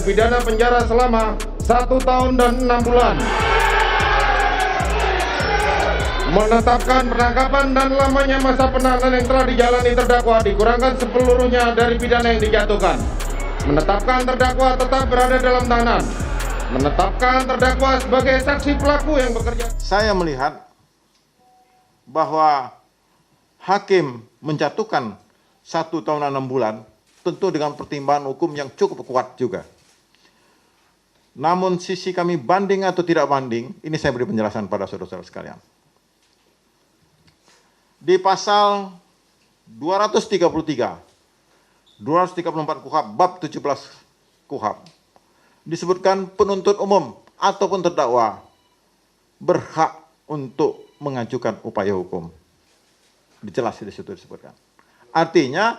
dan pidana penjara selama 1 tahun dan 6 bulan. Menetapkan penangkapan dan lamanya masa penahanan yang telah dijalani terdakwa dikurangkan sepeluruhnya dari pidana yang dijatuhkan. Menetapkan terdakwa tetap berada dalam tahanan. Menetapkan terdakwa sebagai saksi pelaku yang bekerja. Saya melihat bahwa hakim menjatuhkan 1 tahun dan 6 bulan tentu dengan pertimbangan hukum yang cukup kuat juga. Namun sisi kami banding atau tidak banding, ini saya beri penjelasan pada saudara-saudara sekalian. Di pasal 233, 234 KUHP, bab 17 KUHP, disebutkan penuntut umum ataupun terdakwa berhak untuk mengajukan upaya hukum. Dijelas di situ disebutkan. Artinya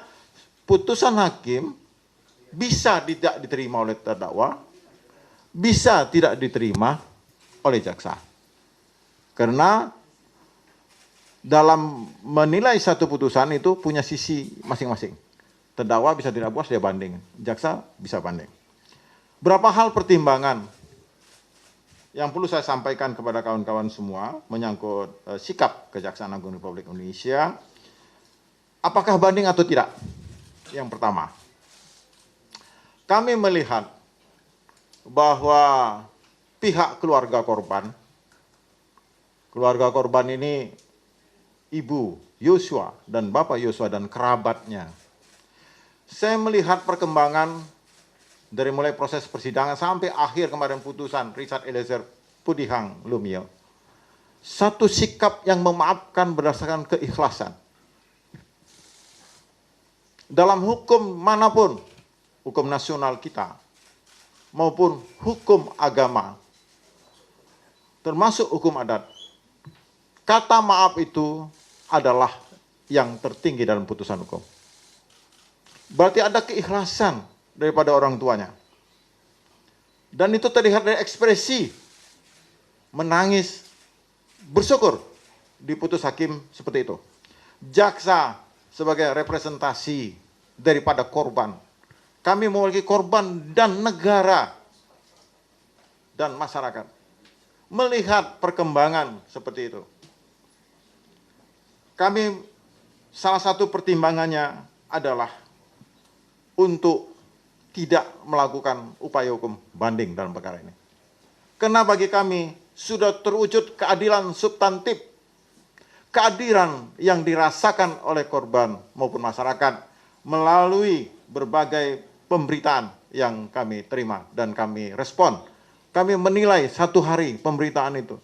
putusan hakim bisa tidak diterima oleh terdakwa, bisa tidak diterima oleh jaksa. Karena dalam menilai satu putusan itu punya sisi masing-masing. Terdakwa bisa tidak puas, dia banding. Jaksa bisa banding. Berapa hal pertimbangan yang perlu saya sampaikan kepada kawan-kawan semua menyangkut sikap Kejaksaan Agung Republik Indonesia. Apakah banding atau tidak? Yang pertama, kami melihat bahwa pihak keluarga korban ini Ibu Yosua dan Bapak Yosua dan kerabatnya. Saya melihat perkembangan dari mulai proses persidangan sampai akhir kemarin putusan Richard Eliezer Pudihang Lumiu. Satu sikap yang memaafkan berdasarkan keikhlasan. Dalam hukum manapun, hukum nasional kita, maupun hukum agama, termasuk hukum adat, kata maaf itu adalah yang tertinggi dalam putusan hukum. Berarti ada keikhlasan daripada orang tuanya. Dan itu terlihat dari ekspresi menangis, bersyukur diputus hakim seperti itu. Jaksa sebagai representasi daripada korban. Kami mewakili korban dan negara dan masyarakat. Melihat perkembangan seperti itu. Kami salah satu pertimbangannya adalah untuk tidak melakukan upaya hukum banding dalam perkara ini. Karena bagi kami sudah terwujud keadilan substantif, keadilan yang dirasakan oleh korban maupun masyarakat melalui berbagai pemberitaan yang kami terima dan kami respon. Kami menilai 1 hari pemberitaan itu.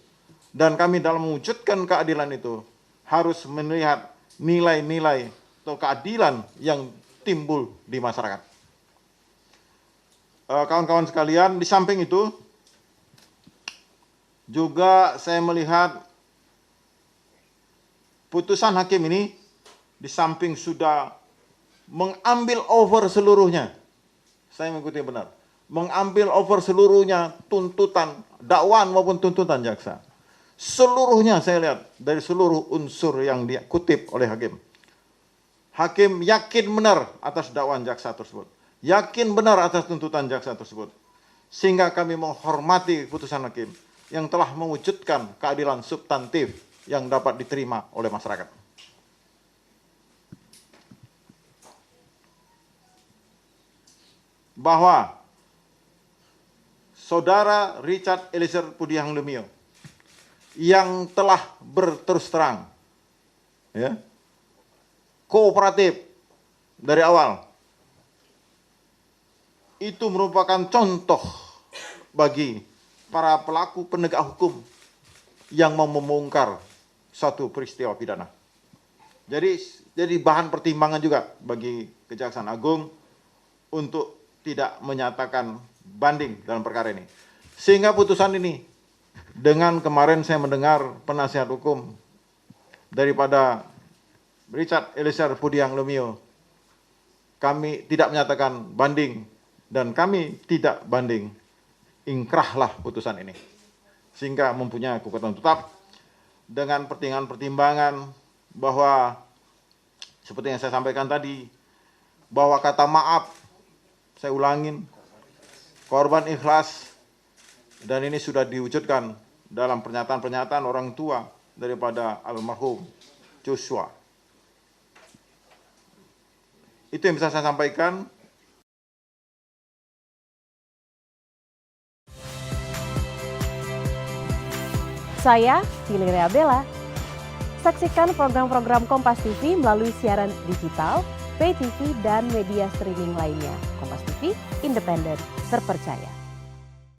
Dan kami dalam mewujudkan keadilan itu harus melihat nilai-nilai atau keadilan yang timbul di masyarakat. Kawan-kawan sekalian, di samping itu juga saya melihat putusan hakim ini di samping sudah mengambil over seluruhnya. Saya mengikuti benar. Mengambil over seluruhnya tuntutan dakwaan maupun tuntutan jaksa. Seluruhnya saya lihat dari seluruh unsur yang dikutip oleh hakim. Hakim yakin benar atas dakwaan jaksa tersebut. Yakin benar atas tuntutan jaksa tersebut. Sehingga kami menghormati putusan hakim yang telah mewujudkan keadilan substantif yang dapat diterima oleh masyarakat. Bahwa saudara Richard Eliezer Pudihang Lumiu yang telah berterus terang, ya, kooperatif dari awal, itu merupakan contoh bagi para pelaku penegak hukum yang mau membongkar suatu peristiwa pidana. Jadi bahan pertimbangan juga bagi Kejaksaan Agung untuk tidak menyatakan banding dalam perkara ini. Sehingga putusan ini, dengan kemarin saya mendengar penasihat hukum daripada Richard Eliezer Pudihang Lumiu, kami tidak menyatakan banding dan kami tidak banding, ingkrahlah putusan ini. Sehingga mempunyai kekuatan tetap dengan pertimbangan bahwa seperti yang saya sampaikan tadi, bahwa kata maaf, saya ulangin, korban ikhlas, dan ini sudah diwujudkan dalam pernyataan-pernyataan orang tua daripada almarhum Joshua. Itu yang bisa saya sampaikan. Saya Valeria Bella. Saksikan program-program Kompas TV melalui siaran digital, pay TV, dan media streaming lainnya. Kompas TV, independen, terpercaya.